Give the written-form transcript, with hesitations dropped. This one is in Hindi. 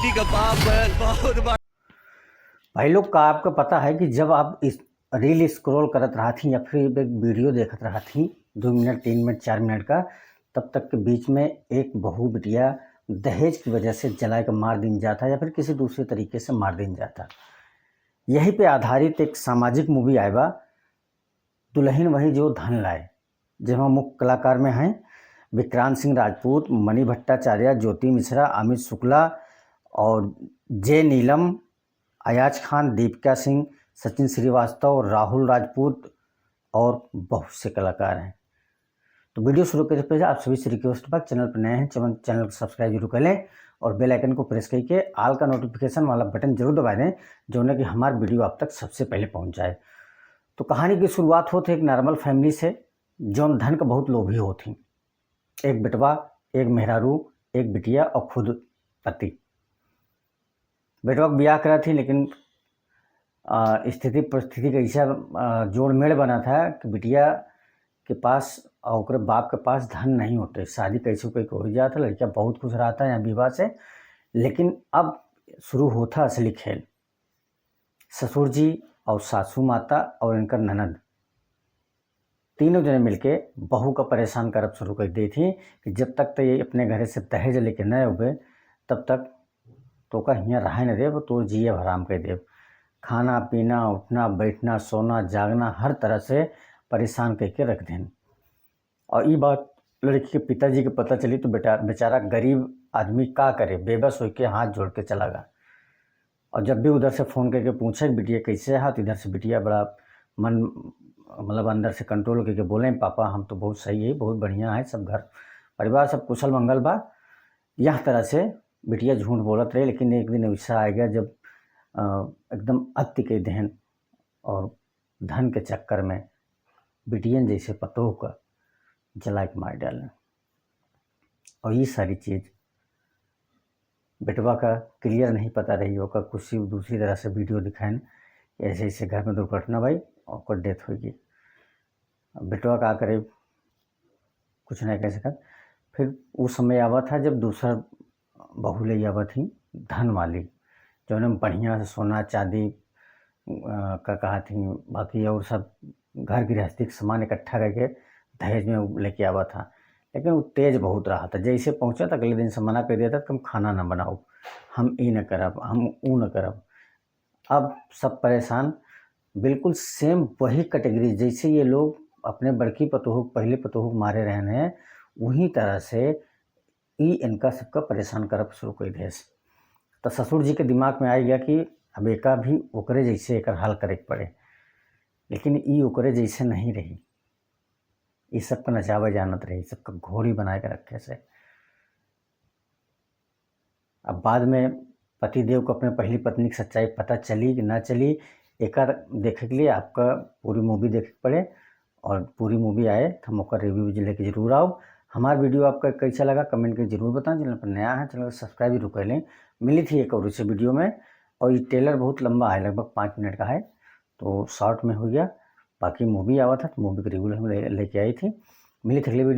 बेटी का बाप है, बहुत बड़ा। भाई लोग का आपको पता है कि जब आप इस रील स्क्रॉल करत रहा थी या फिर एक वीडियो देखत रहा थी 2 मिनट 3 मिनट 4 मिनट का, तब तक के बीच में एक बहू बिटिया दहेज की वजह से जला के मार दिन जाता या फिर किसी दूसरे तरीके से मार दिन जाता। यही पे आधारित एक सामाजिक मूवी आए बा, दुल्हन वही जो धन लाए, जिसमें मुख्य कलाकार में हैं विक्रांत सिंह राजपूत, मणि भट्टाचार्य, ज्योति मिश्रा, अमित शुक्ला और जे नीलम, अयाज खान, दीपिका सिंह, सचिन श्रीवास्तव, राहुल राजपूत और बहुत से कलाकार हैं। तो वीडियो शुरू करने से पहले आप सभी से रिक्वेस्ट पर, चैनल पर नए हैं चैनल को सब्सक्राइब जरूर कर लें और बेल आइकन को प्रेस करके आल का नोटिफिकेशन वाला बटन जरूर दबा दें, जो कि हमारा वीडियो आप तक सबसे पहले पहुंच जाए। तो कहानी की शुरुआत होती है एक नॉर्मल फैमिली से, जो धन का बहुत लोभी होती। एक बेटवा, एक मेहरारू, एक बिटिया और खुद पति। बेटवा को ब्याह करा थी, लेकिन स्थिति परिस्थिति का ऐसा जोड़ मेड़ बना था कि बिटिया के पास और ओकरे बाप के पास धन नहीं होते। शादी कैसे कोई हो जाता, लड़किया बहुत खुश रहता है यहाँ विवाह से। लेकिन अब शुरू होता असली खेल। ससुर जी और सासू माता और इनका ननद, तीनों जने मिलके बहू का परेशान करब शुरू कर दी थी कि जब तक तो ये अपने घर से दहेज लेके न उबे तब तक तो का हियाँ रहे न देव, तो जिए हराम कर देव। खाना पीना, उठना बैठना, सोना जागना, हर तरह से परेशान करके रख दें। और ये बात लड़की के पिताजी के पता चली तो बेचारा गरीब आदमी का करे, बेबस होकर हाथ जोड़ के चला गया। और जब भी उधर से फ़ोन करके पूछे बिटिया कैसे है, तो इधर से बिटिया बड़ा मन मतलब अंदर से कंट्रोल करके बोले, पापा हम तो बहुत सही है, बहुत बढ़िया है, सब घर परिवार सब कुशल मंगल बा। यह तरह से बिटिया झूठ बोलत रही। लेकिन एक दिन ऐसा आ गया जब एकदम अति के दहन और धन के चक्कर में बिटियन जैसे पतोह का जला के मार डालें। और ये सारी चीज़ बेटवा का क्लियर नहीं पता रही होगा, कुछ दूसरी तरह से वीडियो दिखाएं ऐसे ऐसे घर में दुर्घटना भाई और डेथ होगी। बेटवा का करे कुछ नहीं कह सकता। फिर उस समय आवा था जब दूसरा बहू ले आवा थी धन वाली, जो ने बढ़िया से सोना चांदी का कहा थी, बाकी और सब घर गृहस्थी के सामान इकट्ठा करके दहेज में लेके आवा था। लेकिन वो तेज बहुत रहा था। जैसे पहुँचा तो अगले दिन से मना कर दिया था कि हम खाना ना बनाओ, हम ई न करब, हम ऊ न करब। अब सब परेशान, बिल्कुल सेम वही कैटेगरी जैसे ये लोग अपने बड़की पतोह पहले पतोह मारे रहने हैं, वही तरह से ई इनका सबका परेशान करब शुरू कर दिया। तो ससुर जी के दिमाग में आ गया कि अब एका भी ओकरे जैसे एक हाल करे पड़े। लेकिन ई ओकरे जैसे नहीं रही, ये सबका नचावा जानत रही, सबका घोड़ी बना के रखे से। अब बाद में पति देव को अपने पहली पत्नी की सच्चाई पता चली कि ना चली, एक देखे के लिए आपका पूरी मूवी देखे पड़े। और पूरी मूवी आए तो हम उसका रिव्यू लेके जरूर आओ। हमारा वीडियो आपका कैसा लगा कमेंट करके जरूर बताएं। चैनल पर नया है चैनल को सब्सक्राइब जरूर कर लें। मिली थी एक और इस वीडियो में, और ये ट्रेलर बहुत लंबा है, लगभग 5 मिनट का है, तो शॉर्ट में हो गया। बाकी मूवी आवा था तो मूवी का रिव्यू हम लेके आई थी। मिली थी अगली वीडियो।